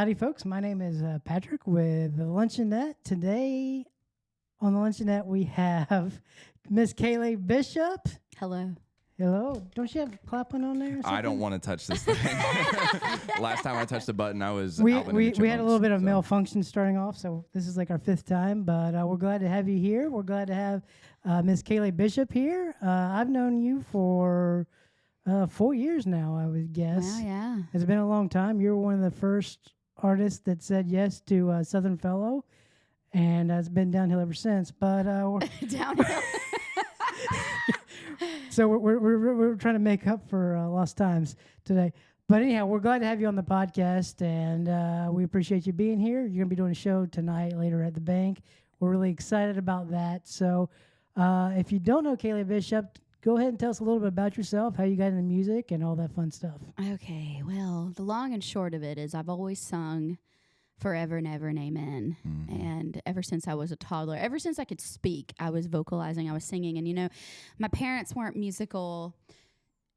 Howdy, folks. My name is Patrick with the Luncheonette. Today on the Luncheonette, we have Miss Kayley Bishop. Hello. Hello. Don't you have clapping on there? I don't want to touch this thing. Last time I touched the button, I was We Alvin and the had a little Chipmunks, bit of so. malfunction starting off, so this is like our fifth time, but we're glad to have you here. We're glad to have Miss Kayley Bishop here. I've known you for 4 years now, I would guess. Wow, yeah. It's been a long time. You were one of the first artists that said yes to Southern Fellow, and it's been downhill ever since. But we're Downhill. so we're trying to make up for lost times today. But anyhow, we're glad to have you on the podcast, and we appreciate you being here. You're going to be doing a show tonight later at the bank. We're really excited about that. So if you don't know Kayley Bishop, go ahead and tell us a little bit about yourself, how you got into music, and all that fun stuff. Okay, well, the long and short of it is I've always sung forever and ever and amen. And ever since I was a toddler, ever since I could speak, I was vocalizing, I was singing. And, you know, my parents weren't musical,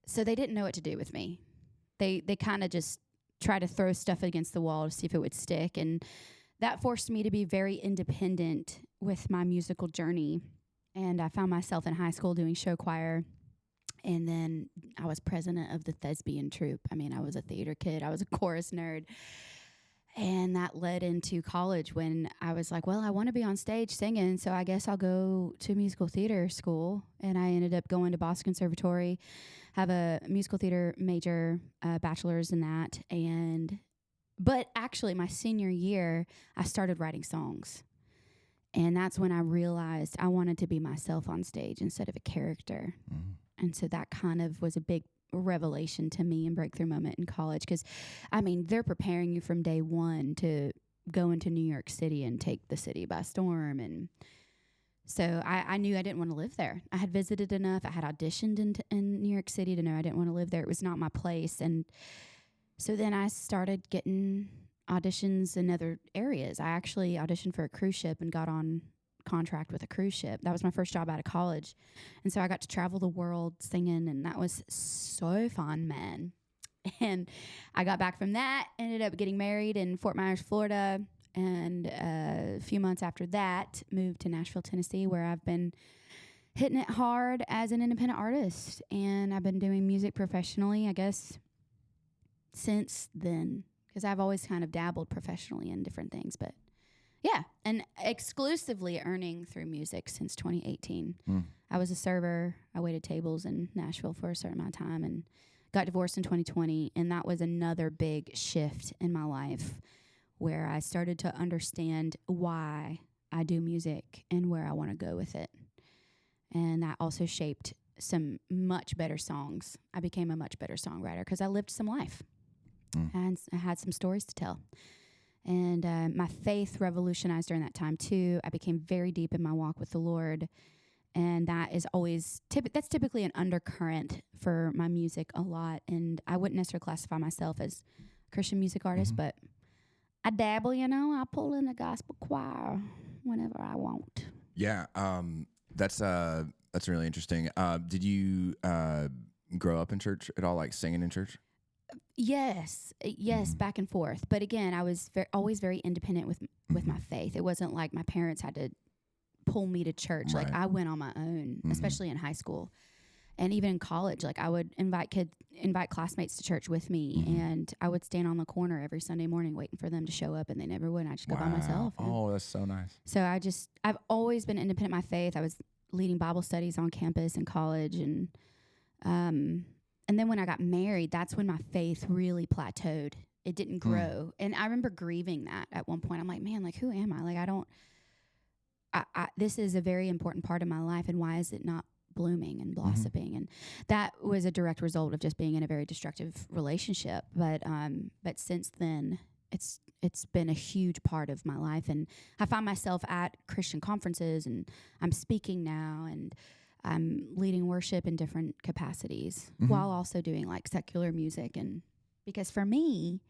so they didn't know what to do with me. They kind of just tried to throw stuff against the wall to see if it would stick. And that forced me to be very independent with my musical journey. And I found myself in high school doing show choir. And then I was president of the thespian troupe. I mean, I was a theater kid. I was a chorus nerd. And that led into college when I was like, well, I want to be on stage singing, so I guess I'll go to musical theater school. And I ended up going to Boston Conservatory, have a musical theater major, bachelor's in that. But actually, my senior year, I started writing songs. And that's when I realized I wanted to be myself on stage instead of a character. And so that kind of was a big revelation to me and breakthrough moment in college. Because, I mean, they're preparing you from day one to go into New York City and take the city by storm. And so I knew I didn't want to live there. I had visited enough. I had auditioned in New York City to know I didn't want to live there. It was not my place. And so then I started getting auditions in other areas. I actually auditioned for a cruise ship and got on contract with a cruise ship. That was my first job out of college. And so I got to travel the world singing, and that was so fun, man. And I got back from that, ended up getting married in Fort Myers, Florida, and a few months after that moved to Nashville, Tennessee, where I've been hitting it hard as an independent artist. And I've been doing music professionally, I guess, since then, because I've always kind of dabbled professionally in different things, but yeah, and exclusively earning through music since 2018. I was a server. I waited tables in Nashville for a certain amount of time and got divorced in 2020, and that was another big shift in my life where I started to understand why I do music and where I want to go with it. And that also shaped some much better songs. I became a much better songwriter because I lived some life. And I had some stories to tell. And my faith revolutionized during that time, too. I became very deep in my walk with the Lord. And that is always, that's typically an undercurrent for my music a lot. And I wouldn't necessarily classify myself as a Christian music artist, but I dabble, you know. I pull in the gospel choir whenever I want. Yeah, that's really interesting. Did you grow up in church at all, like singing in church? Yes, back and forth. But again, I was always very independent with my faith. It wasn't like my parents had to pull me to church. Right. Like I went on my own, especially in high school. And even in college, like I would invite classmates to church with me, and I would stand on the corner every Sunday morning waiting for them to show up, and they never would. And I just go by myself. Oh, that's so nice. So I've always been independent in my faith. I was leading Bible studies on campus in college, and then when I got married, that's when my faith really plateaued. It didn't grow. And I remember grieving that at one point. I'm like, man, like, who am I? Like, this is a very important part of my life, and why is it not blooming and blossoming? And that was a direct result of just being in a very destructive relationship. But since then, it's been a huge part of my life. And I find myself at Christian conferences, and I'm speaking now, and I'm leading worship in different capacities while also doing like secular music. And because for me,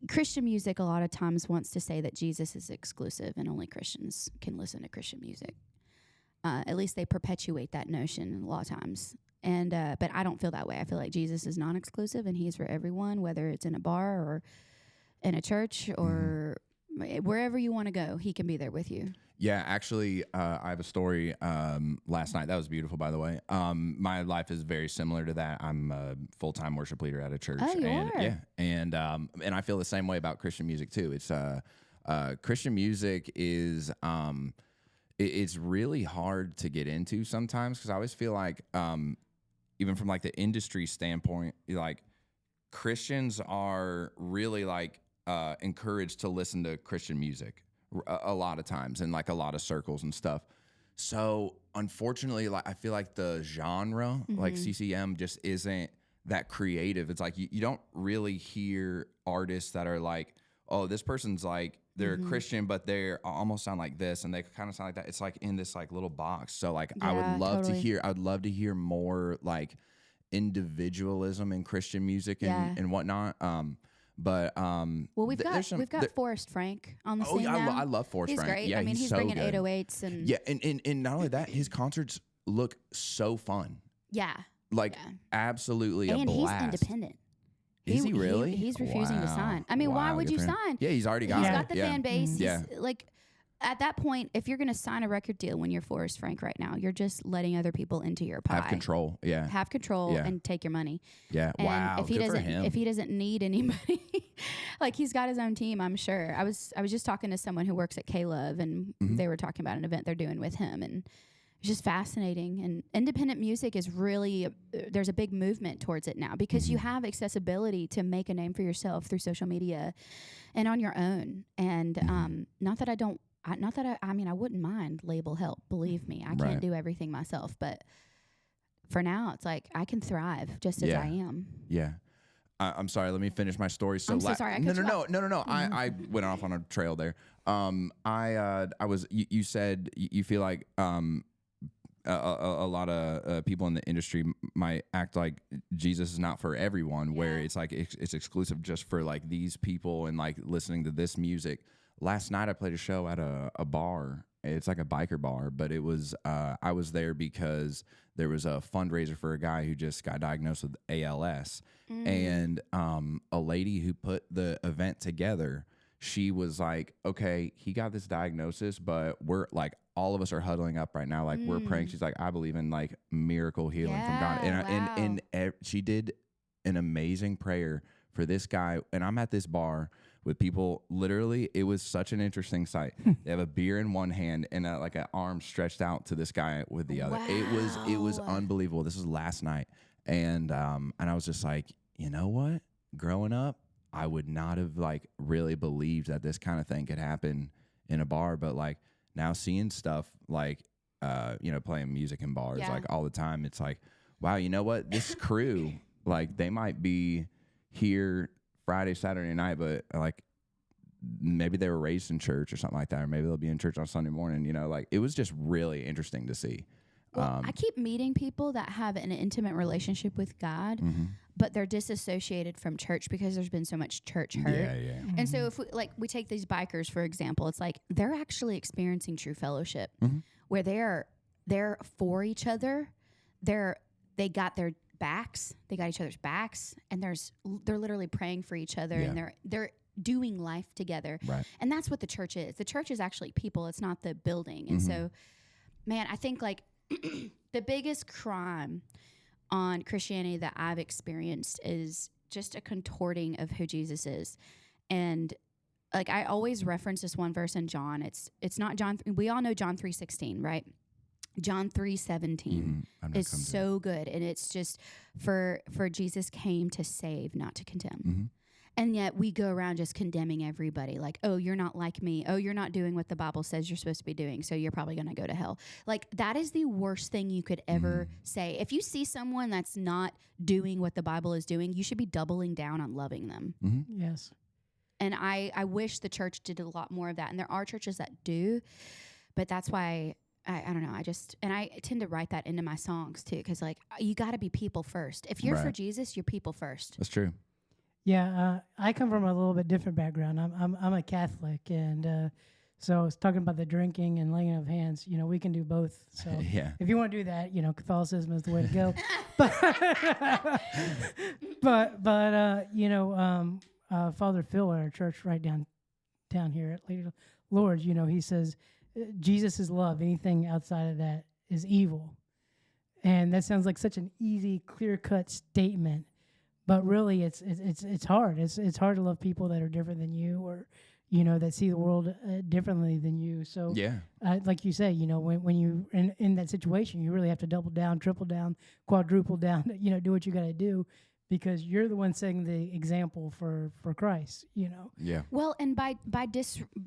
Christian music a lot of times wants to say that Jesus is exclusive and only Christians can listen to Christian music. At least they perpetuate that notion a lot of times. And but I don't feel that way. I feel like Jesus is non-exclusive and he's for everyone, whether it's in a bar or in a church or wherever you want to go, he can be there with you. Yeah, actually, I have a story last night. That was beautiful, by the way. My life is very similar to that. I'm a full-time worship leader at a church. Oh, you and, are? Yeah, and I feel the same way about Christian music, too. It's Christian music is it's really hard to get into sometimes because I always feel like even from like the industry standpoint, like Christians are really like encouraged to listen to Christian music a lot of times in like a lot of circles and stuff. So unfortunately, like I feel like the genre, like CCM, just isn't that creative. It's like you don't really hear artists that are like, oh, this person's like they're a Christian, but they almost sound like this, and they kind of sound like that. It's like in this like little box. So like I would love to hear. I would love to hear more like individualism in Christian music and whatnot. Well, we've got Forrest Frank on the scene now. I love Forrest Frank. He's great. Yeah, I mean, he's so bringing good. 808s and and not only that, his concerts look so fun. Yeah, like absolutely and a blast. He's independent. Is he really? He's refusing to sign. I mean, why would you sign? Yeah, he's already got He's it. got the fan base. Yeah. He's like, at that point, if you're going to sign a record deal when you're Forrest Frank right now, you're just letting other people into your pie. Have control. Yeah. Have control and take your money. Yeah. And wow. If he Good doesn't, for him. if he doesn't need anybody, like he's got his own team, I'm sure. I was just talking to someone who works at K-Love, and they were talking about an event they're doing with him, and it's just fascinating. And independent music is really there's a big movement towards it now because you have accessibility to make a name for yourself through social media and on your own. And not that I mean, I wouldn't mind label help. Believe me, I can't do everything myself. But for now, it's like I can thrive just as I am. Yeah. I'm sorry. Let me finish my story. So I'm so sorry. No. I went off on a trail there. I was. You said you feel like a lot of people in the industry might act like Jesus is not for everyone, where it's like it's exclusive just for like these people and like listening to this music. Last night I played a show at a bar. It's like a biker bar, but it was I was there because there was a fundraiser for a guy who just got diagnosed with ALS, and a lady who put the event together, she was like, okay, he got this diagnosis, but we're like, all of us are huddling up right now. Like we're praying. She's like, I believe in like miracle healing from God. And she did an amazing prayer for this guy. And I'm at this bar with people. Literally, it was such an interesting sight. They have a beer in one hand and like an arm stretched out to this guy with the other. It was unbelievable. This was last night. And I was just like, you know what? Growing up, I would not have like really believed that this kind of thing could happen in a bar, but like now seeing stuff like playing music in bars like all the time, it's like, wow, you know what? This crew, like they might be here Friday, Saturday night, but like maybe they were raised in church or something like that, or maybe they'll be in church on Sunday morning. Like it was just really interesting to see. Well, I keep meeting people that have an intimate relationship with God, but they're disassociated from church because there's been so much church hurt. Yeah. And so if we take these bikers, for example, it's like they're actually experiencing true fellowship where they're for each other. They got their backs, they got each other's backs, and they're literally praying for each other, and they're doing life together. Right. And that's what the church is. The church is actually people. It's not the building. And so, man, I think like the biggest crime on Christianity that I've experienced is just a contorting of who Jesus is. And like I always reference this one verse in John. It's not John. We all know John 3:16, right? John 3:17 is so good, and it's just for Jesus came to save, not to condemn. And yet we go around just condemning everybody, like, oh, you're not like me. Oh, you're not doing what the Bible says you're supposed to be doing, so you're probably going to go to hell. Like, that is the worst thing you could ever say. If you see someone that's not doing what the Bible is doing, you should be doubling down on loving them. Yes. And I wish the church did a lot more of that. And there are churches that do, but that's why I don't know. I tend to write that into my songs too, because like you got to be people first. If you're for Jesus, you're people first. That's true. Yeah, I come from a little bit different background. I'm a Catholic, and so I was talking about the drinking and laying of hands. We can do both. So if you want to do that, Catholicism is the way to go. But Father Phil at our church right down here at Lady Lord's, he says, Jesus is love. Anything outside of that is evil. And that sounds like such an easy, clear-cut statement, but really it's hard. It's hard to love people that are different than you, or that see the world differently than you. So Yeah. like you say, when you in that situation, you really have to double down, triple down, quadruple down. Do what you got to do, because you're the one setting the example for Christ. Yeah. Well, and by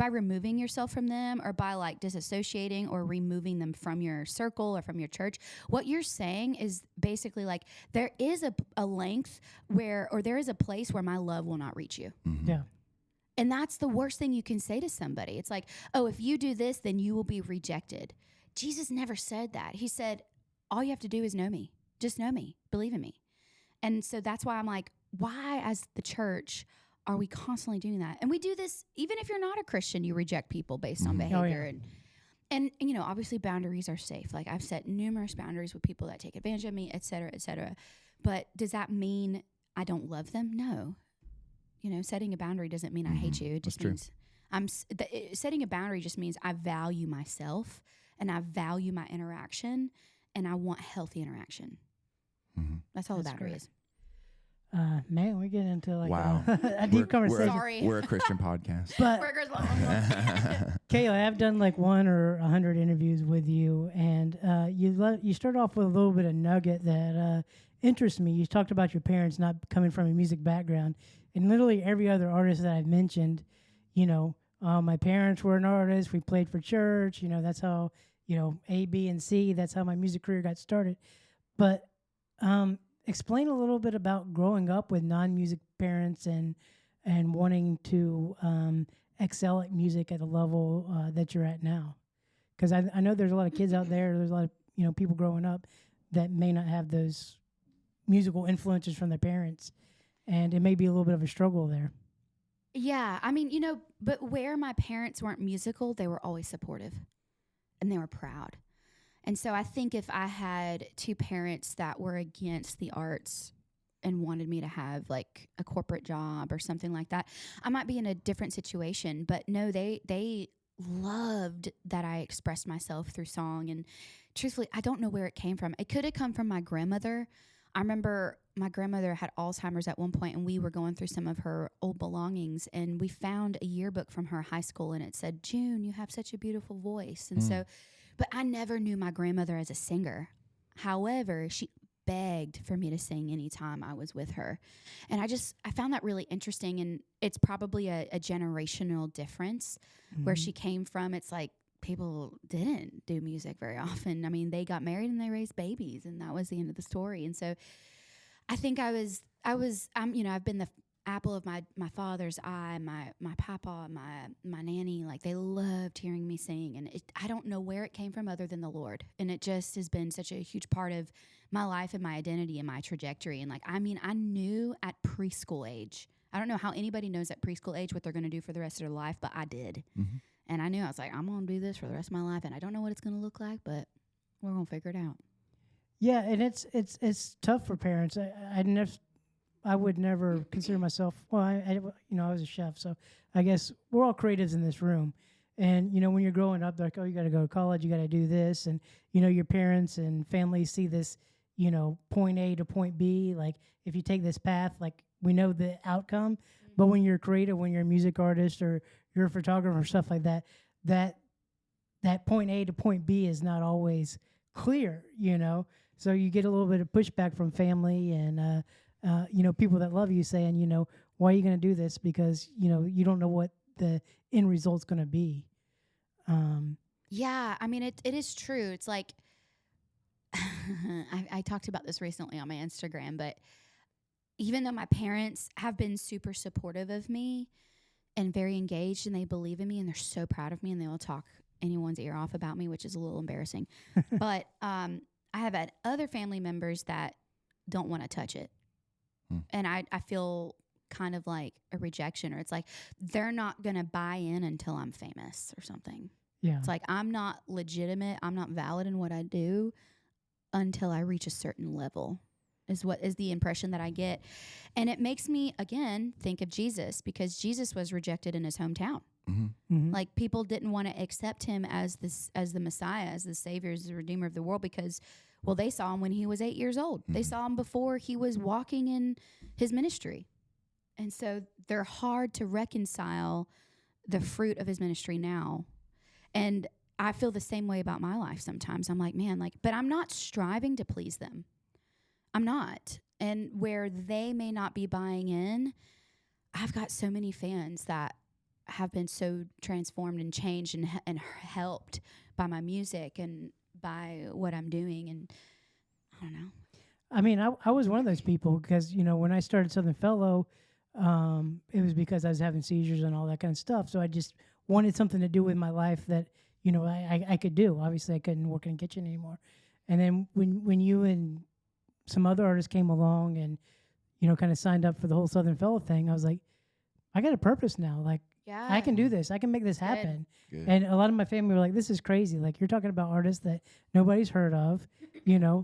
removing yourself from them, or by like disassociating or removing them from your circle or from your church, what you're saying is basically like there is a length where, or there is a place where my love will not reach you. Mm-hmm. Yeah. And that's the worst thing you can say to somebody. It's like, oh, if you do this, then you will be rejected. Jesus never said that. He said, all you have to do is know me. Just know me. Believe in me. And so that's why I'm like, why as the church are we constantly doing that? And we do this, even if you're not a Christian, you reject people based on behavior. Oh, yeah. And obviously boundaries are safe. Like I've set numerous boundaries with people that take advantage of me, et cetera, et cetera. But does that mean I don't love them? No. Setting a boundary doesn't mean I hate you. It just means setting a boundary just means I value myself and I value my interaction and I want healthy interaction. Mm-hmm. That's all That's the boundary great. is. Man, we get into like Wow. a deep conversation. Sorry. We're a Christian podcast. But Burgers, blah, blah, blah. Kayla, I've done like 1 or 100 interviews with you, and you start off with a little bit of nugget that interests me. You talked about your parents not coming from a music background, and literally every other artist that I've mentioned, my parents were an artist. We played for church. That's how A, B, and C. That's how my music career got started. But explain a little bit about growing up with non-music parents and wanting to excel at music at the level that you're at now. Because I know there's a lot of kids out there. There's a lot of people growing up that may not have those musical influences from their parents, and it may be a little bit of a struggle there. Yeah, I mean, but where my parents weren't musical, they were always supportive and they were proud. And so I think if I had 2 parents that were against the arts and wanted me to have like a corporate job or something like that, I might be in a different situation. But no, they loved that I expressed myself through song. And truthfully, I don't know where it came from. It could have come from my grandmother. I remember my grandmother had Alzheimer's at one point, and we were going through some of her old belongings, and we found a yearbook from her high school, and it said, "June, you have such a beautiful voice." And so, but I never knew my grandmother as a singer. However, she begged for me to sing anytime I was with her. And I found that really interesting, and it's probably a generational difference where she came from. It's like people didn't do music very often. I mean, they got married and they raised babies, and that was the end of the story. And so I think I've been the apple of my father's eye, my papa, my nanny. Like, they loved hearing me sing, and I don't know where it came from other than the Lord. And it just has been such a huge part of my life and my identity and my trajectory. And I knew at preschool age. I don't know how anybody knows at preschool age what they're going to do for the rest of their life, but I did. Mm-hmm. And I knew, I was like, I'm going to do this for the rest of my life, and I don't know what it's going to look like, but we're going to figure it out. Yeah, and it's tough for parents. I would never consider myself. Well, I was a chef, so I guess we're all creatives in this room. And when you're growing up, they're like, oh, you got to go to college, you got to do this, and your parents and family see this, point A to point B. Like, if you take this path, like, we know the outcome. Mm-hmm. But when you're creative, when you're a music artist or you're a photographer or stuff like that, that point A to point B is not always clear. So you get a little bit of pushback from family and people that love you saying, why are you going to do this? Because, you don't know what the end result's going to be. Yeah, I mean, it is true. It's like, I talked about this recently on my Instagram, but even though my parents have been super supportive of me and very engaged, and they believe in me, and they're so proud of me, and they will talk anyone's ear off about me, which is a little embarrassing. But I have had other family members that don't want to touch it. And I feel kind of like a rejection, or it's like they're not going to buy in until I'm famous or something. Yeah. It's like I'm not legitimate, I'm not valid in what I do until I reach a certain level. is the impression that I get. And it makes me, again, think of Jesus, because Jesus was rejected in his hometown. Like, people didn't want to accept him as the Messiah, as the Savior, as the Redeemer of the world, because, well, they saw him when he was 8 years old. They saw him before he was walking in his ministry. And so they're hard to reconcile the fruit of his ministry now. And I feel the same way about my life sometimes. I'm like, man, but I'm not striving to please them. I'm not. And where they may not be buying in, I've got so many fans that have been so transformed and changed and helped by my music and by what I'm doing. And I don't know. I mean, I was one of those people because, when I started Southern Fellow, it was because I was having seizures and all that kind of stuff. So I just wanted something to do with my life that, I could do. Obviously, I couldn't work in a kitchen anymore. And then when you and some other artists came along and, kind of signed up for the whole Southern Fellow thing, I was like, I got a purpose now. Like, yeah, I can do this. I can make this happen. Good. And a lot of my family were like, this is crazy. Like, you're talking about artists that nobody's heard of,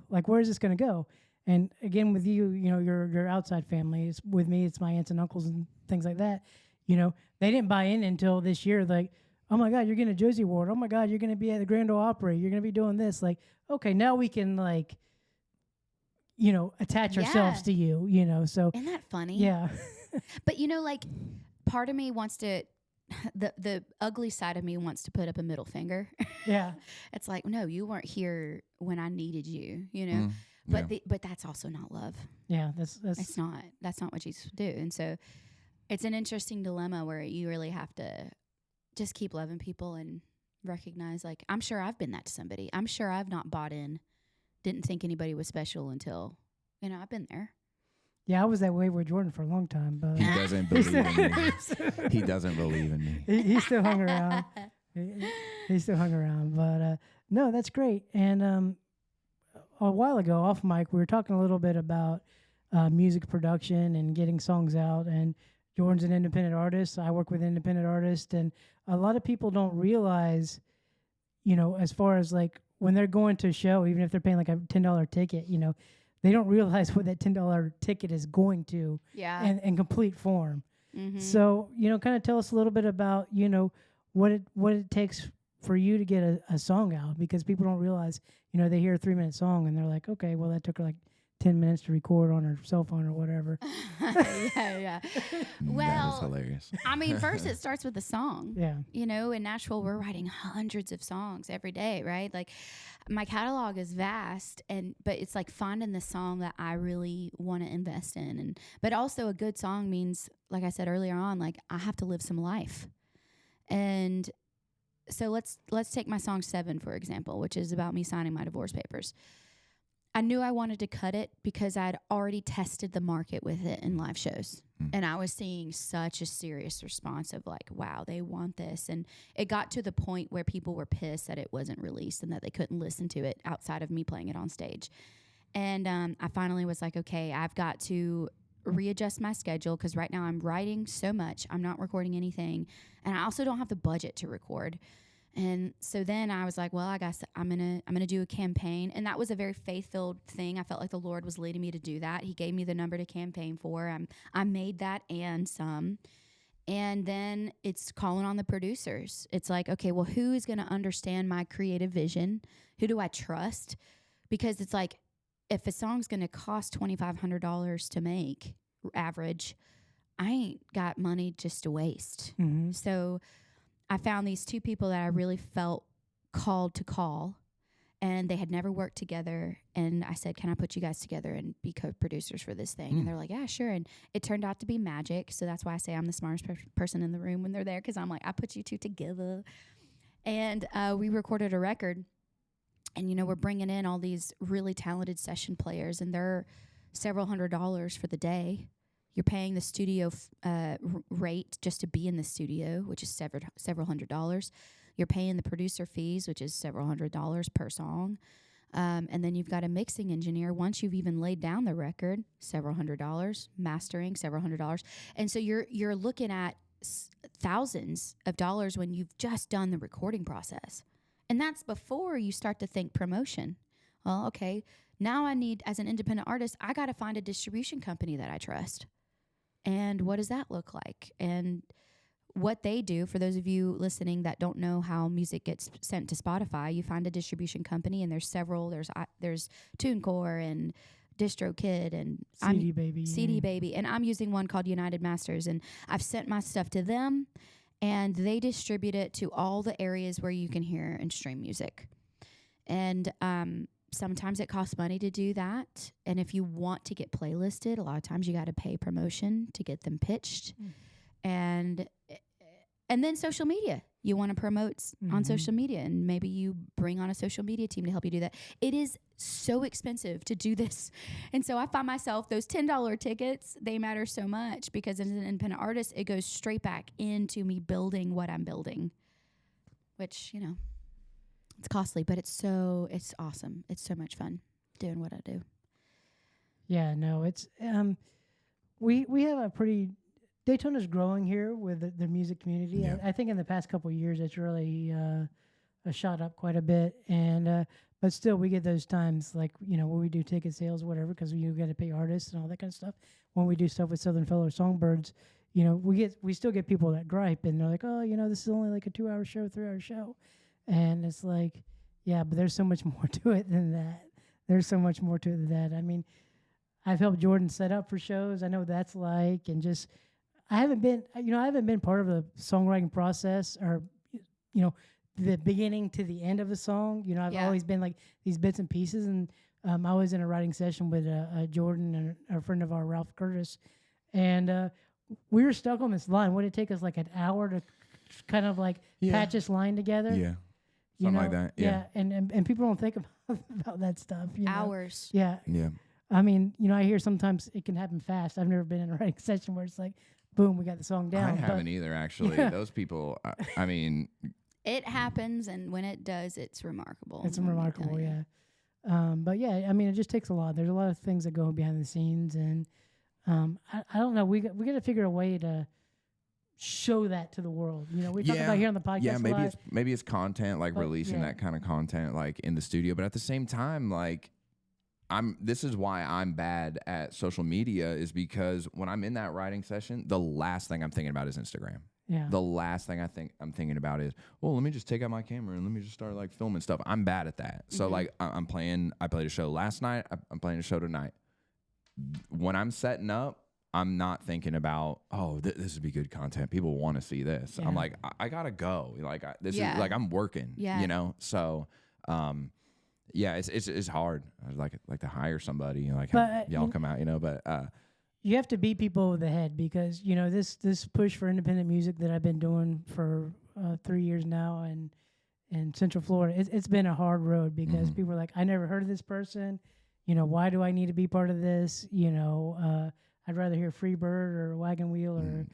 like, where is this going to go? And again, with you, your outside family. It's, with me, it's my aunts and uncles and things like that. They didn't buy in until this year. Like, oh my God, you're getting a Josie Award. Oh my God, you're going to be at the Grand Ole Opry. You're going to be doing this. Like, okay, now we can attach ourselves to you. So isn't that funny? yeah. But part of me wants to, the ugly side of me wants to put up a middle finger. Yeah. It's like, no, you weren't here when I needed you, Yeah. But that's also not love. Yeah, that's That's not what Jesus would do. And so it's an interesting dilemma where you really have to just keep loving people and recognize, like, I'm sure I've been that to somebody. I'm sure I've not bought in, didn't think anybody was special until, I've been there. Yeah, I was that way with Jordan for a long time, but He doesn't believe in me. He doesn't believe in me. he still hung around. He still hung around, but no, that's great. And a while ago, off mic, we were talking a little bit about music production and getting songs out. And Jordan's an independent artist. I work with independent artists, and a lot of people don't realize, as far as like when they're going to a show, even if they're paying like a $10 ticket, they don't realize what that $10 ticket is going to in complete form. Mm-hmm. So, kind of tell us a little bit about, what it takes for you to get a song out, because people don't realize, they hear a 3-minute song and they're like, okay, well, that took her like 10 minutes to record on her cell phone or whatever. yeah. Well, that is hilarious. I mean, first it starts with the song. Yeah. In Nashville, we're writing hundreds of songs every day, right? Like, my catalog is vast, but it's like finding the song that I really want to invest in. But also a good song means, like I said earlier on, like, I have to live some life. And so let's take my song 7, for example, which is about me signing my divorce papers. I knew I wanted to cut it because I'd already tested the market with it in live shows. And I was seeing such a serious response of like, wow, they want this. And it got to the point where people were pissed that it wasn't released and that they couldn't listen to it outside of me playing it on stage. And I finally was like, okay, I've got to readjust my schedule, because right now I'm writing so much. I'm not recording anything. And I also don't have the budget to record. And so then I was like, well, I guess I'm gonna do a campaign. And that was a very faith-filled thing. I felt like the Lord was leading me to do that. He gave me the number to campaign for. I made that and some. And then it's calling on the producers. It's like, okay, well, who is going to understand my creative vision? Who do I trust? Because it's like, if a song's going to cost $2,500 to make, average, I ain't got money just to waste. Mm-hmm. So I found these 2 people that I really felt called to call, and they had never worked together. And I said, can I put you guys together and be co-producers for this thing? And they're like, yeah, sure. And it turned out to be magic. So that's why I say I'm the smartest person in the room when they're there, because I'm like, I put you 2 together. And we recorded a record. And, we're bringing in all these really talented session players, and they're several $100s for the day. You're paying the studio rate just to be in the studio, which is several $100s. You're paying the producer fees, which is several $100s per song. And then you've got a mixing engineer. Once you've even laid down the record, several $100s. Mastering, several $100s. And so you're looking at thousands of dollars when you've just done the recording process. And that's before you start to think promotion. Well, okay, now I need, as an independent artist, I got to find a distribution company that I trust. And what does that look like? And what they do, for those of you listening that don't know how music gets sent to Spotify, you find a distribution company, and there's several. There's TuneCore and DistroKid and CD Baby, and I'm using one called United Masters, and I've sent my stuff to them, and they distribute it to all the areas where you can hear and stream music. And sometimes it costs money to do that, and if you want to get playlisted, a lot of times you got to pay promotion to get them pitched. And then social media. You want to promote on social media, and maybe you bring on a social media team to help you do that. It is so expensive to do this. And so I find myself, those $10 tickets, they matter so much, because as an independent artist, it goes straight back into me building what I'm building, which, it's costly, but it's awesome. It's so much fun doing what I do. Yeah, no, it's, we have a pretty, Daytona's growing here with the music community. Yeah. I think in the past couple of years, it's really shot up quite a bit. And but still, we get those times like when we do ticket sales, whatever, because you got to pay artists and all that kind of stuff. When we do stuff with Southern Fellow Songbirds, we still get people that gripe, and they're like, oh, this is only like a 2-hour show, 3-hour show, and it's like, yeah, but there's so much more to it than that. There's so much more to it than that. I mean, I've helped Jordan set up for shows. I know what that's like, and just. I haven't been part of the songwriting process, or, the beginning to the end of a song. I've always been like these bits and pieces. And I was in a writing session with Jordan and a friend of ours, Ralph Curtis. And we were stuck on this line. What did it take us like an hour to kind of like patch this line together? Yeah. Something like that. Yeah. And people don't think about that stuff. Hours. Yeah. Yeah. I mean, I hear sometimes it can happen fast. I've never been in a writing session where it's like, boom, we got the song down. I haven't either, actually. Those people, I mean. It happens, and when it does, it's remarkable. It's remarkable, yeah. But yeah, I mean, it just takes a lot. There's a lot of things that go behind the scenes, and I don't know. We got to figure a way to show that to the world. We talk about here on the podcast. Yeah, maybe it's content, like releasing that kind of content, like in the studio. But at the same time, like. This is why I'm bad at social media, is because when I'm in that writing session, the last thing I'm thinking about is Instagram. Yeah. The last thing I'm thinking about is, well, let me just take out my camera and let me just start like filming stuff. I'm bad at that. So like I played a show last night. I'm playing a show tonight. When I'm setting up, I'm not thinking about, this would be good content. People want to see this. Yeah. I'm like, I gotta go. Like this is like, I'm working, So, yeah, it's hard. I'd like to hire somebody, y'all come out, but you have to beat people over the head, because this push for independent music that I've been doing for 3 years now, and in Central Florida, it's been a hard road, because people are like, I never heard of this person, why do I need to be part of this? I'd rather hear Freebird or Wagon Wheel or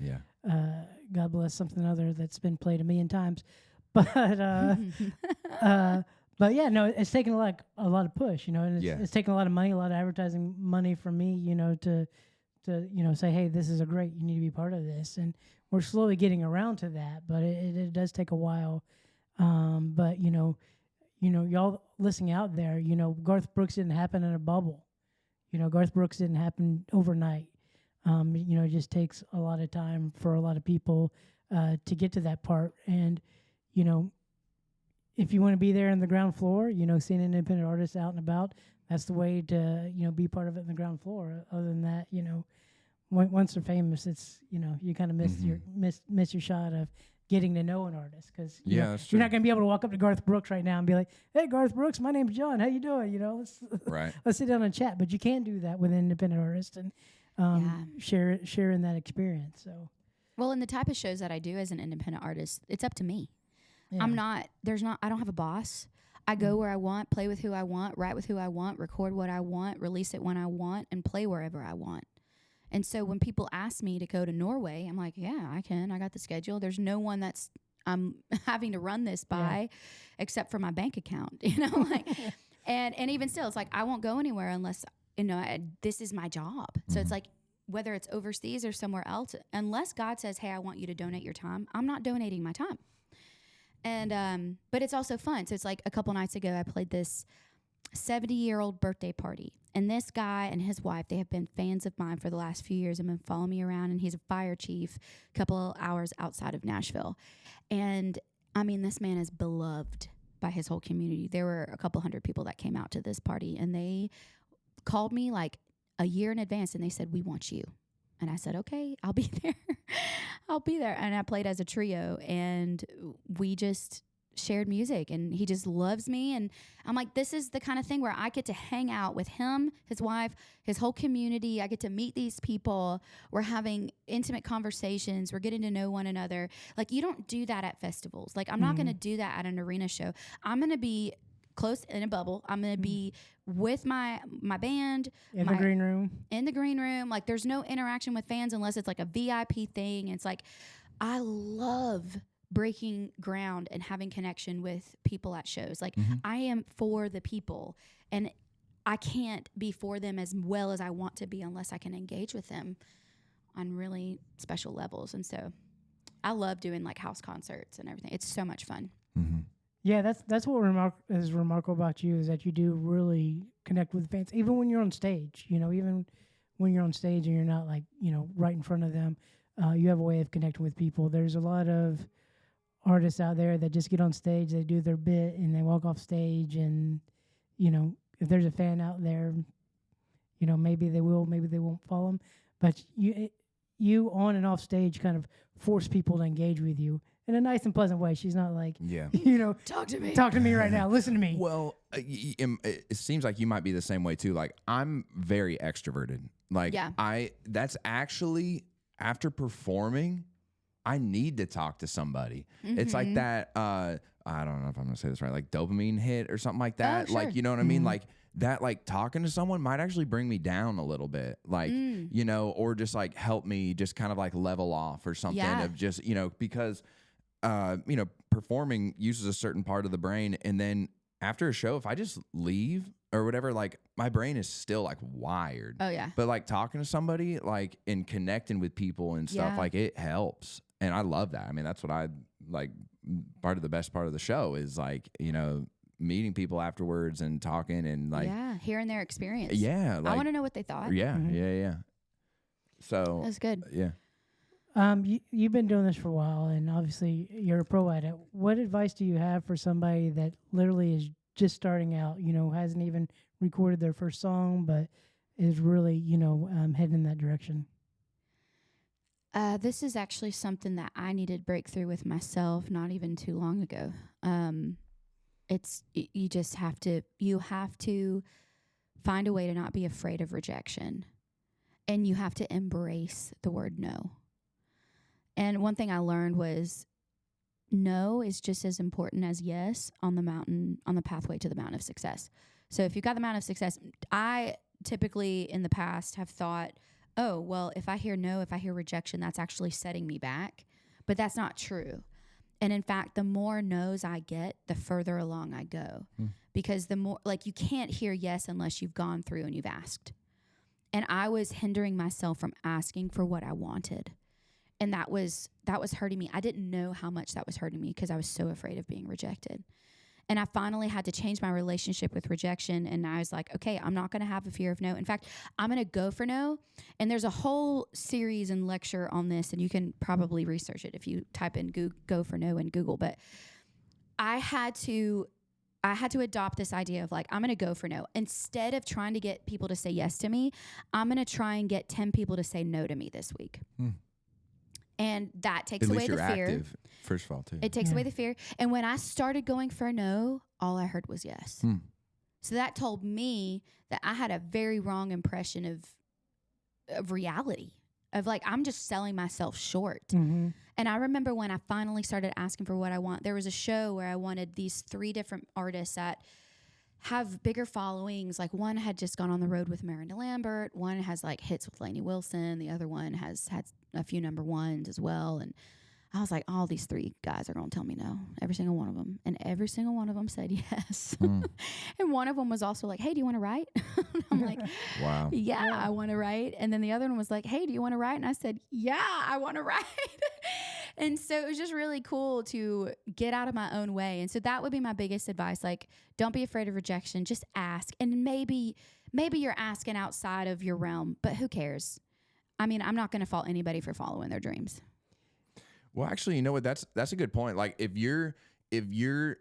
God Bless something other that's been played 1,000,000 times, but yeah, no, it's taken a lot of push, and it's taken a lot of money, a lot of advertising money from me, to say, hey, this is you need to be part of this, and we're slowly getting around to that, but it does take a while. But y'all listening out there, Garth Brooks didn't happen in a bubble. Garth Brooks didn't happen overnight. It just takes a lot of time for a lot of people to get to that part, and if you want to be there in the ground floor, seeing independent artists out and about, that's the way to, be part of it in the ground floor. Other than that, once they're famous, it's, you kind of miss your shot of getting to know an artist, because you're not going to be able to walk up to Garth Brooks right now and be like, hey, Garth Brooks, my name's John. How you doing? Let's sit down and chat. But you can do that with an independent artist and sharing that experience. So, well, in the type of shows that I do as an independent artist, it's up to me. Yeah. I don't have a boss. I go where I want, play with who I want, write with who I want, record what I want, release it when I want, and play wherever I want. And so when people ask me to go to Norway, I'm like, yeah, I can. I got the schedule. There's no one that's I'm having to run this by except for my bank account, and even still, it's like, I won't go anywhere unless, this is my job. So it's like, whether it's overseas or somewhere else, unless God says, hey, I want you to donate your time, I'm not donating my time. And but it's also fun. So it's like a couple nights ago, I played this 70-year-old birthday party. And this guy and his wife, they have been fans of mine for the last few years and been following me around. And he's a fire chief a couple of hours outside of Nashville. And I mean, this man is beloved by his whole community. There were a couple hundred people that came out to this party, and they called me like a year in advance, and they said, "We want you." And I said, "Okay, I'll be there." I'll be there. And I played as a trio, and we just shared music, and he just loves me. And I'm like, this is the kind of thing where I get to hang out with him, his wife, his whole community. I get to meet these people. We're having intimate conversations. We're getting to know one another. Like, you don't do that at festivals. Like, I'm not going to do that at an arena show. I'm going to be close in a bubble. I'm going to be with my band. In the green room. In the green room. Like, there's no interaction with fans unless it's like a VIP thing. It's like, I love breaking ground and having connection with people at shows. Like, I am for the people, and I can't be for them as well as I want to be unless I can engage with them on really special levels. And so I love doing like house concerts and everything. It's so much fun. Yeah, that's what is remarkable about you, is that you do really connect with fans, even when you're on stage. You know, even when you're on stage and you're not like, you know, right in front of them, you have a way of connecting with people. There's a lot of artists out there that just get on stage, they do their bit, and they walk off stage. And, you know, if there's a fan out there, you know, maybe they will, maybe they won't follow them. But you on and off stage kind of force people to engage with you in a nice and pleasant way. She's not like, you know, talk to me right now, listen to me. Well, it seems like you might be the same way too. Like, I'm very extroverted. Like, that's actually, after performing, I need to talk to somebody. It's like that, I don't know if I'm gonna say this right, like dopamine hit or something like that. Like, you know what I mean? Like that, like talking to someone might actually bring me down a little bit. Like, you know, or just like help me just kind of like level off or something of just, you know, because, you know, performing uses a certain part of the brain. And then after a show, if I just leave or whatever, like my brain is still like wired. Oh yeah. But like talking to somebody, like, and connecting with people and stuff, like, it helps. And I love that. I mean, that's what I like. Part of the best part of the show is like, you know, meeting people afterwards and talking and like, hearing their experience. Yeah. Like, I want to know what they thought. Yeah. So that's good. Yeah. You've been doing this for a while, and obviously you're a pro at it. What advice do you have for somebody that literally is just starting out, you know, hasn't even recorded their first song, but is really, you know, heading in that direction? This is actually something that I needed breakthrough with myself not even too long ago. You just have to find a way to not be afraid of rejection, and you have to embrace the word no. And one thing I learned was no is just as important as yes on the pathway to the mountain of success. So if you've got the mountain of success, I typically in the past have thought, oh, well, if I hear no, if I hear rejection, that's actually setting me back. But that's not true. And in fact, the more no's I get, the further along I go. Because the more, like, you can't hear yes unless you've gone through and you've asked. And I was hindering myself from asking for what I wanted. And that was hurting me. I didn't know how much that was hurting me because I was so afraid of being rejected. And I finally had to change my relationship with rejection. And I was like, okay, I'm not going to have a fear of no. In fact, I'm going to go for no. And there's a whole series and lecture on this, and you can probably research it if you type in go for no in Google. But I had to adopt this idea of like, I'm going to go for no. Instead of trying to get people to say yes to me, I'm going to try and get 10 people to say no to me this week. And that takes away the fear. Active, first of all, too. It takes away the fear. And when I started going for a no, all I heard was yes. So that told me that I had a very wrong impression of reality, of like, I'm just selling myself short. And I remember when I finally started asking for what I want, there was a show where I wanted these 3 different artists that have bigger followings. Like, one had just gone on the road with Miranda Lambert. One has like hits with Lainey Wilson. The other one has had a few number ones as well. And I was like, all these 3 guys are going to tell me no, every single one of them. And every single one of them said yes. And one of them was also like, hey, do you want to write? I'm like, wow. Yeah, I want to write. And then the other one was like, hey, do you want to write? And I said, yeah, I want to write. And so it was just really cool to get out of my own way. And so that would be my biggest advice. Like, don't be afraid of rejection. Just ask. And maybe you're asking outside of your realm, but who cares? I mean, I'm not going to fault anybody for following their dreams. Well, actually, you know what? That's a good point. Like, if you're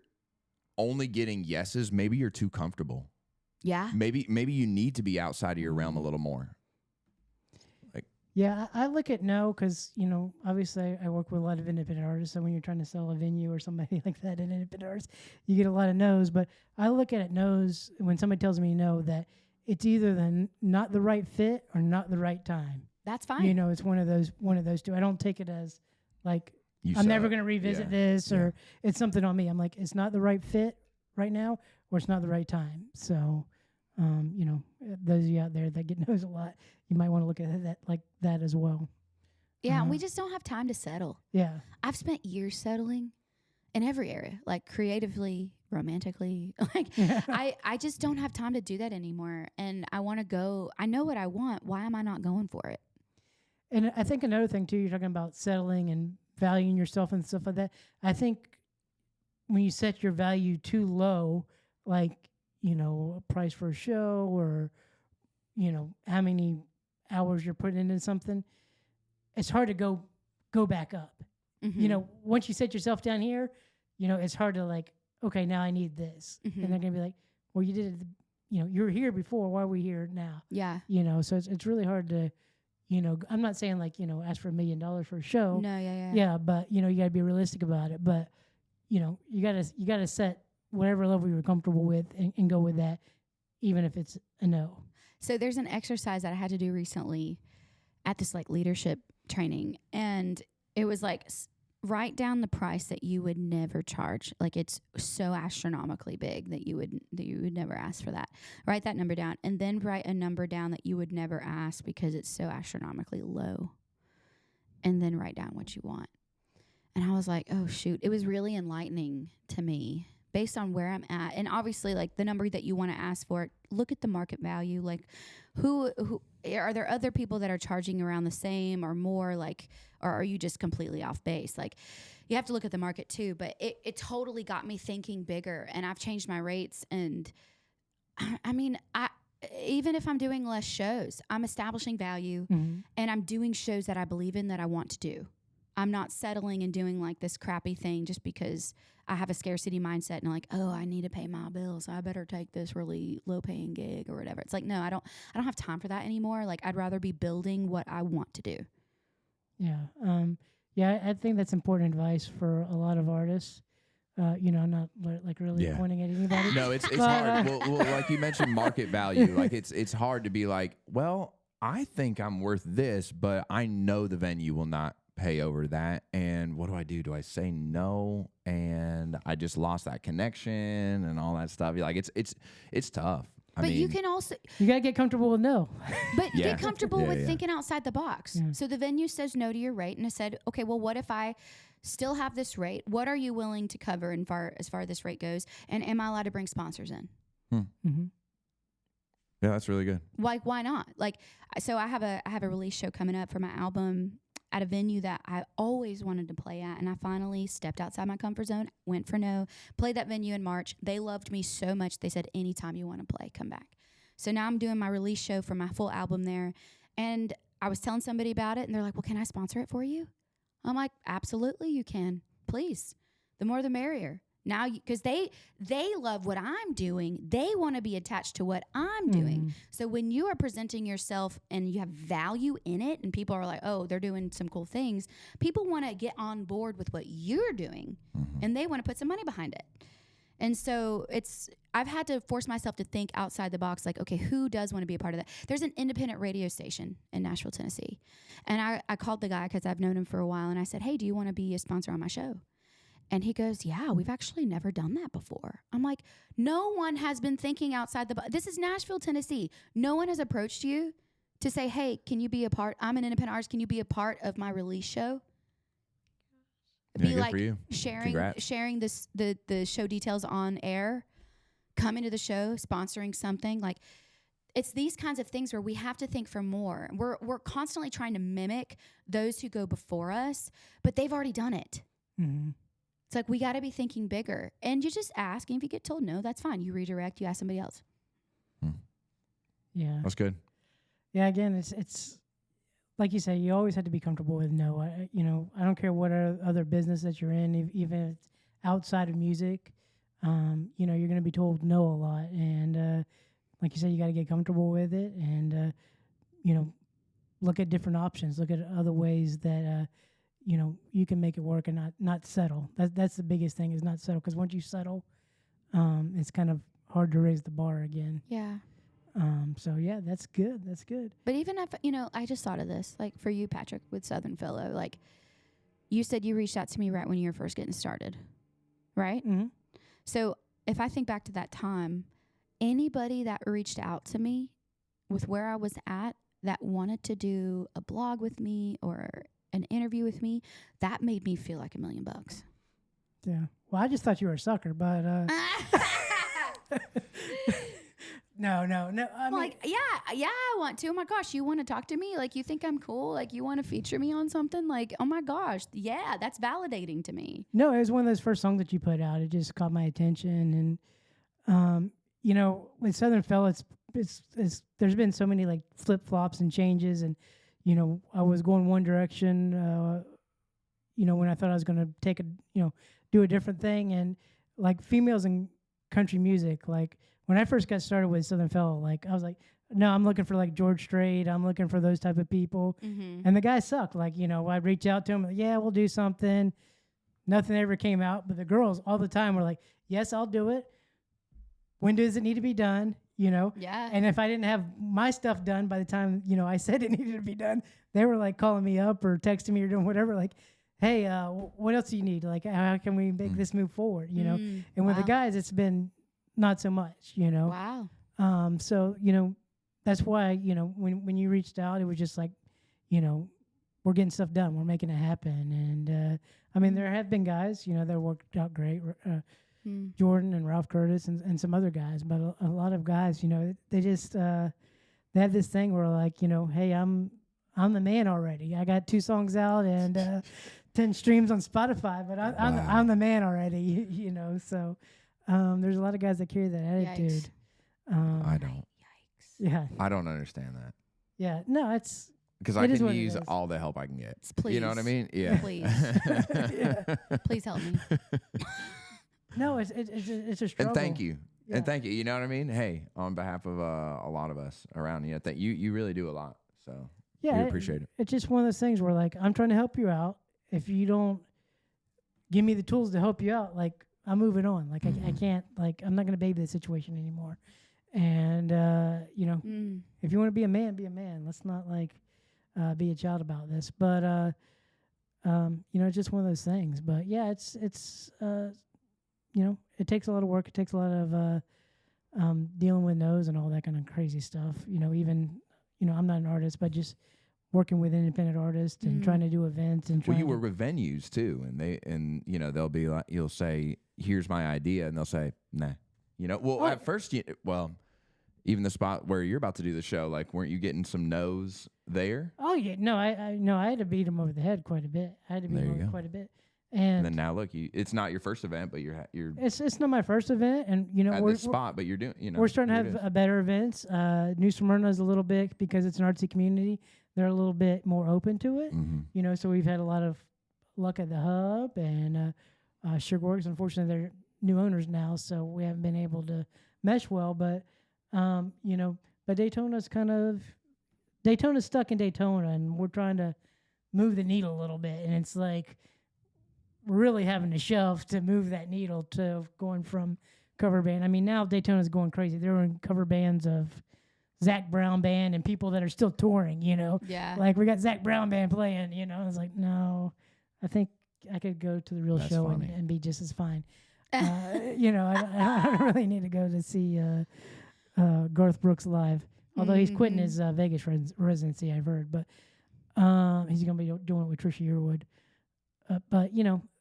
only getting yeses, maybe you're too comfortable. Yeah. Maybe you need to be outside of your realm a little more. Yeah, I look at no because, you know, obviously I work with a lot of independent artists. So when you're trying to sell a venue or somebody like that, an independent artist, you get a lot of no's. But I look at it no's when somebody tells me no, that it's either not the right fit or not the right time. That's fine. You know, it's one of those two. I don't take it as like I'm never going to revisit this or it's something on me. I'm like, it's not the right fit right now or it's not the right time. So, you know, those of you out there that get no's a lot, you might want to look at that like that as well. Yeah, we just don't have time to settle. Yeah. I've spent years settling in every area, like creatively, romantically. Like I just don't have time to do that anymore. And I want to go. I know what I want. Why am I not going for it? And I think another thing too, you're talking about settling and valuing yourself and stuff like that. I think when you set your value too low, like, you know, a price for a show or, you know, how many hours you're putting into something, it's hard to go back up. Mm-hmm. You know, once you set yourself down here, you know, it's hard to like, okay, now I need this. Mm-hmm. And they're going to be like, well, you did it, you know, you were here before. Why are we here now? Yeah. You know, so it's really hard to, you know, I'm not saying like, you know, ask for $1 million for a show. No, yeah. Yeah, but, you know, you got to be realistic about it. But, you know, you got to set whatever level you're comfortable with and go with that, even if it's a no. So there's an exercise that I had to do recently at this like leadership training. And it was like, write down the price that you would never charge. Like it's so astronomically big that you would never ask for that. Write that number down and then write a number down that you would never ask because it's so astronomically low. And then write down what you want. And I was like, oh shoot, it was really enlightening to me based on where I'm at. And obviously like the number that you want to ask for, look at the market value. Like who are there other people that are charging around the same or more, like, or are you just completely off base? Like you have to look at the market too, but it totally got me thinking bigger and I've changed my rates. And I mean, even if I'm doing less shows, I'm establishing value and I'm doing shows that I believe in that I want to do. I'm not settling and doing like this crappy thing just because I have a scarcity mindset and like, oh, I need to pay my bills. So I better take this really low paying gig or whatever. It's like, no, I don't have time for that anymore. Like I'd rather be building what I want to do. Yeah. Yeah, I think that's important advice for a lot of artists. You know, not like really pointing at anybody. No, it's hard. Well, like you mentioned market value. Like it's hard to be like, well, I think I'm worth this, but I know the venue will not pay over that. And what do? Do I say no? And I just lost that connection and all that stuff. Like it's tough. But you can also you gotta get comfortable with no. But get comfortable with thinking outside the box. Yeah. So the venue says no to your rate, and I said, okay, well, what if I still have this rate? What are you willing to cover as far as this rate goes? And am I allowed to bring sponsors in? Mm-hmm. Yeah, that's really good. Like, why not? Like, so I have a release show coming up for my album at a venue that I always wanted to play at, and I finally stepped outside my comfort zone, went for no, played that venue in March. They loved me so much, they said, anytime you want to play, come back. So now I'm doing my release show for my full album there, and I was telling somebody about it, and they're like, well, can I sponsor it for you? I'm like, absolutely you can. Please. The more the merrier. Now, because they love what I'm doing. They want to be attached to what I'm doing. So when you are presenting yourself and you have value in it and people are like, oh, they're doing some cool things, people want to get on board with what you're doing and they want to put some money behind it. And so I've had to force myself to think outside the box, like, okay, who does want to be a part of that? There's an independent radio station in Nashville, Tennessee. And I called the guy because I've known him for a while and I said, hey, do you want to be a sponsor on my show? And he goes, yeah, we've actually never done that before. I'm like, no one has been thinking outside the box. This is Nashville, Tennessee. No one has approached you to say, hey, can you be a part? I'm an independent artist. Can you be a part of my release show? Yeah, be good like for you. sharing the show details on air, coming to the show, sponsoring something. Like, it's these kinds of things where we have to think for more. We're constantly trying to mimic those who go before us, but they've already done it. Mm-hmm. It's like we got to be thinking bigger. And you just ask, and if you get told no, that's fine. You redirect, you ask somebody else. Yeah. That's good. Yeah, again, it's like you say, you always have to be comfortable with no. I don't care what other business that you're in, even if it's outside of music, you're going to be told no a lot. And like you said, you got to get comfortable with it and, look at different options, look at other ways that, you can make it work and not settle. That's the biggest thing is not settle. Because once you settle, it's kind of hard to raise the bar again. Yeah. So yeah, that's good. That's good. But even if, I just thought of this, like for you, Patrick, with Southern Fellow, like you said you reached out to me right when you were first getting started, right? Mm-hmm. So if I think back to that time, anybody that reached out to me with where I was at that wanted to do a blog with me or an interview with me, that made me feel like $1 million. Yeah. Well, I just thought you were a sucker, but no. I mean, like, yeah, I want to. Oh my gosh, you want to talk to me? Like, you think I'm cool? Like, you want to feature me on something? Like, oh my gosh, yeah, that's validating to me. no, it was one of those first songs that you put out. It just caught my attention, and with Southern Fella, it's there's been so many like flip flops and changes, and I was going one direction, when I thought I was going to do a different thing, and like females in country music, like. When I first got started with Southern Fella, like I was like, no, I'm looking for like George Strait. I'm looking for those type of people. Mm-hmm. And the guy sucked. Like, I'd reach out to him, like, yeah, we'll do something. Nothing ever came out. But the girls all the time were like, yes, I'll do it. When does it need to be done? Yeah. And if I didn't have my stuff done by the time, I said it needed to be done, they were like calling me up or texting me or doing whatever. Like, hey, what else do you need? Like, how can we make this move forward? And with the guys, it's been not so much, Wow. So, that's why, when you reached out, it was just like, we're getting stuff done. We're making it happen. And, I mean, there have been guys, that worked out great, Jordan and Ralph Curtis and some other guys, but a lot of guys, they just, they have this thing where like, hey, I'm the man already. I got 2 songs out and, 10 streams on Spotify, but I'm the man already, so. There's a lot of guys that carry that attitude. I don't. Yikes. Yeah. I don't understand that. Yeah. No, it's because I can use all the help I can get. Please. You know what I mean? Yeah. Please. yeah. Please help me. No, it's a struggle. And thank you. Yeah. And thank you. You know what I mean? Hey, on behalf of a lot of us around you, you really do a lot. So yeah, we appreciate it. It's just one of those things where like I'm trying to help you out. If you don't give me the tools to help you out, like I'm moving on. Like I can't, like I'm not going to baby the situation anymore. And if you want to be a man, be a man. Let's not like be a child about this. But it's just one of those things. But yeah, it's it takes a lot of work. It takes a lot of dealing with no's and all that kind of crazy stuff. Even I'm not an artist, but just working with independent artists and trying to do events and you work with venues too, and they'll be like, you'll say, here's my idea, and they'll say, nah. At first, even the spot where you're about to do the show, like, weren't you getting some no's there? Oh yeah, no, I had to beat him over the head quite a bit. I had to beat him over quite a bit. And then now look, it's not your first event, but you're it's not my first event, and at this spot, but you're doing we're starting to have better events. New Smyrna is a little bit, because it's an artsy community, they're a little bit more open to it. Mm-hmm. So we've had a lot of luck at the Hub and Sugarworks. Unfortunately, they're new owners now, so we haven't been able to mesh well. But but Daytona's stuck in Daytona, and we're trying to move the needle a little bit, and it's like we're really having to shove to move that needle to going from cover band. I mean, now Daytona's going crazy. They're in cover bands of Zach Brown Band and people that are still touring, Yeah. Like we got Zach Brown Band playing, I was like, no, I think I could go to the real show and be just as fine. I don't really need to go to see Garth Brooks live, although he's quitting his Vegas residency, I've heard, but he's going to be doing it with Trisha Yearwood. But,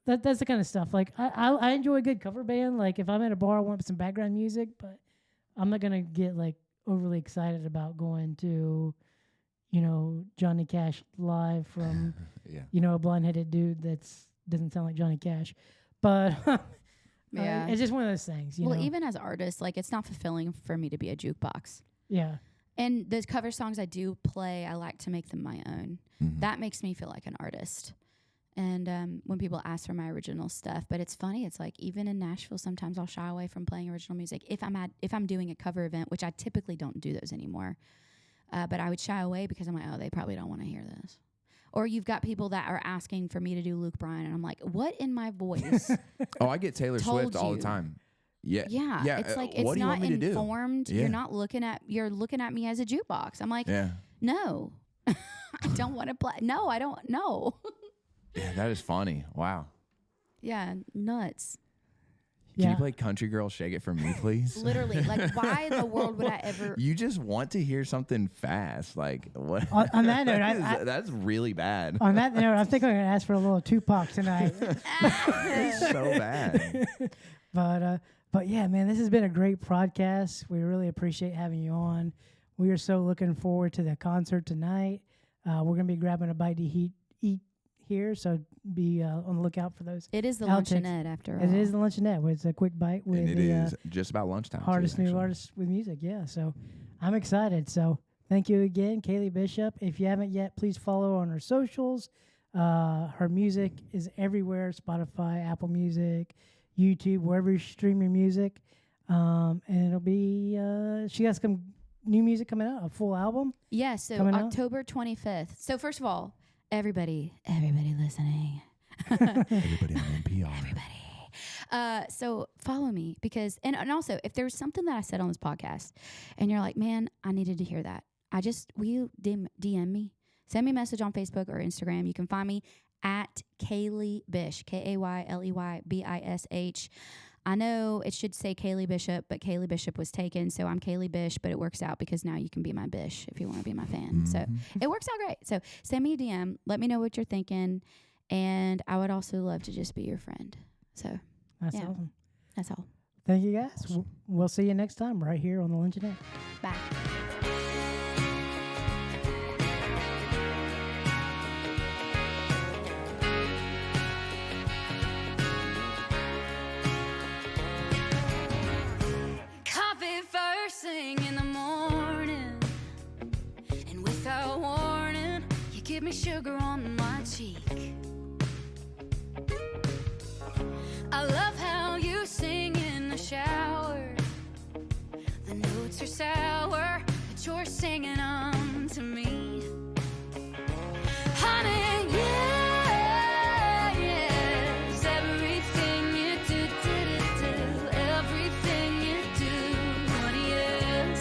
that's the kind of stuff. Like, I enjoy a good cover band. Like, if I'm at a bar, I want some background music, but I'm not going to get, like, overly excited about going to, Johnny Cash live from, Yeah. a blonde-headed dude that's doesn't sound like Johnny Cash, but Yeah. it's just one of those things. Well, even as artists, like it's not fulfilling for me to be a jukebox. yeah, And the cover songs I do play, I like to make them my own. Mhm. That makes me feel like an artist. And when people ask for my original stuff, but it's funny. It's like even in Nashville, sometimes I'll shy away from playing original music if I'm doing a cover event, which I typically don't do those anymore. But I would shy away because I'm like, oh, they probably don't want to hear this. Or you've got people that are asking for me to do Luke Bryan, and I'm like, what in my voice? Oh, I get Taylor Told Swift all the you. time. Yeah. Yeah, it's like it's what do you not want me to do? informed. Yeah. You're looking at me as a jukebox. I'm like, Yeah. no, I don't want to play. No, I don't know. Yeah, that is funny. Wow. Yeah, nuts. Can you play Country Girl Shake It For Me, please? Literally, like, why in the world would I ever? You just want to hear something fast. Like, what? On that note, that's really bad. on that note, I think I'm gonna ask for a little Tupac tonight. It's so bad. But yeah, man, this has been a great podcast. We really appreciate having you on. We are so looking forward to the concert tonight. We're gonna be grabbing a bite to eat here, so be on the lookout for those. It is the outtakes. luncheonette after all. It is the luncheonette. Where it's a quick bite with And it the is just about lunchtime. too, hardest new actually. artists with music. Yeah, so I'm excited. So thank you again, Kayley Bishop. If you haven't yet, please follow on her socials. Her music is everywhere: Spotify, Apple Music, YouTube, wherever you stream your music. And it'll be she has some new music coming out, a full album. Yeah, so coming out? October 25th. So first of all, everybody listening. Everybody on NPR. So follow me because, and also if there's something that I said on this podcast and you're like, man, I needed to hear that. Will you DM me? Send me a message on Facebook or Instagram. You can find me at Kayley Bish, KayleyBish. I know it should say Kayley Bishop, but Kayley Bishop was taken, so I'm Kayley Bish, but it works out because now you can be my Bish if you want to be my fan. So it works out great. So send me a DM. Let me know what you're thinking, and I would also love to just be your friend. So That's Yeah. awesome. that's all. Thank you, guys. We'll see you next time right here on the Luncheonette. Bye. Coffee first thing in the morning, and without warning, you give me sugar on my cheek. I love how you sing in the shower. The notes are sour, but you're singing on to me. Honey, yeah, yes, everything you do, everything you do, honey, yes.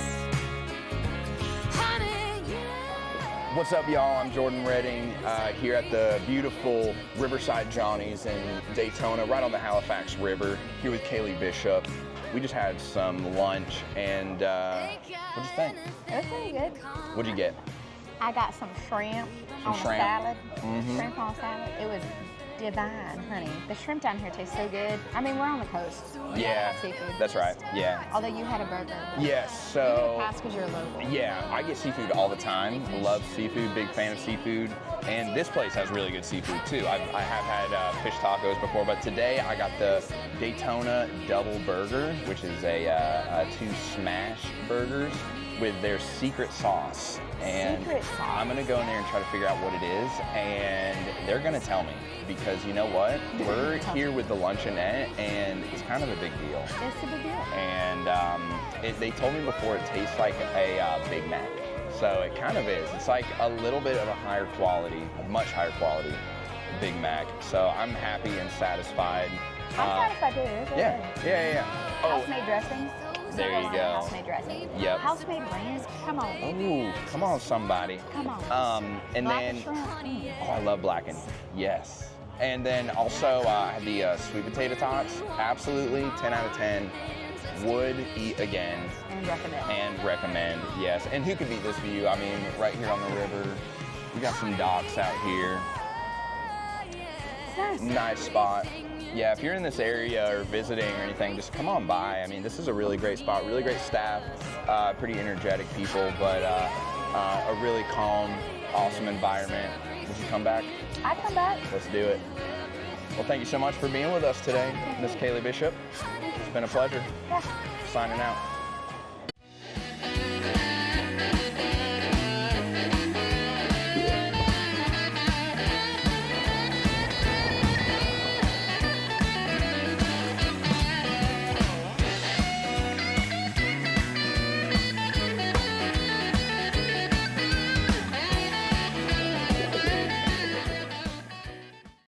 Honey, yeah. What's up, y'all? I'm Jordan Redding here at the beautiful Riverside Johnny's in Daytona, right on the Halifax River, here with Kayley Bishop. We just had some lunch, and what'd you think? It was pretty good. What'd you get? I got some shrimp on shrimp. a salad. Mhm. Shrimp on a salad. It was divine, honey. The shrimp down here tastes so good. I mean, we're on the coast. We Yeah, have seafood. that's right. Yeah. Although you had a burger. Yes, You get a so pass because you're local. yeah, I get seafood all the time. Love seafood, big fan of seafood. And this place has really good seafood too. I have had fish tacos before, but today I got the Daytona Double Burger, which is a 2 smash burgers with their secret sauce. And Secret sauce. I'm gonna go in there and try to figure out what it is, and they're gonna tell me, because you know what? We're here with the Luncheonette, and it's kind of a big deal. It's a big deal. And they told me before it tastes like a Big Mac. So it kind of is. It's like a little bit of a higher quality, a much higher quality Big Mac. So I'm happy and satisfied. I'm satisfied too. It's really Yeah, good. yeah. Oh, House-made dressing. There you go. House-made dressing. Yep. House-made ranch. Come on. ooh, come on, somebody. Come on. And Black then, shrimp. Mm. oh, I love blackened. Yes. And then also I had the sweet potato tots. Absolutely, 10 out of 10. Would eat again. And recommend. Yes. And who could beat this view? I mean, right here on the river. We got some docks out here. It's nice. Nice spot. yeah, if you're in this area or visiting or anything, just come on by. I mean, this is a really great spot, really great staff, pretty energetic people, but a really calm, awesome environment. Would you come back? I'd come back. Let's do it. Well, thank you so much for being with us today, Miss Kayley Bishop. It's been a pleasure. Yeah. Signing out.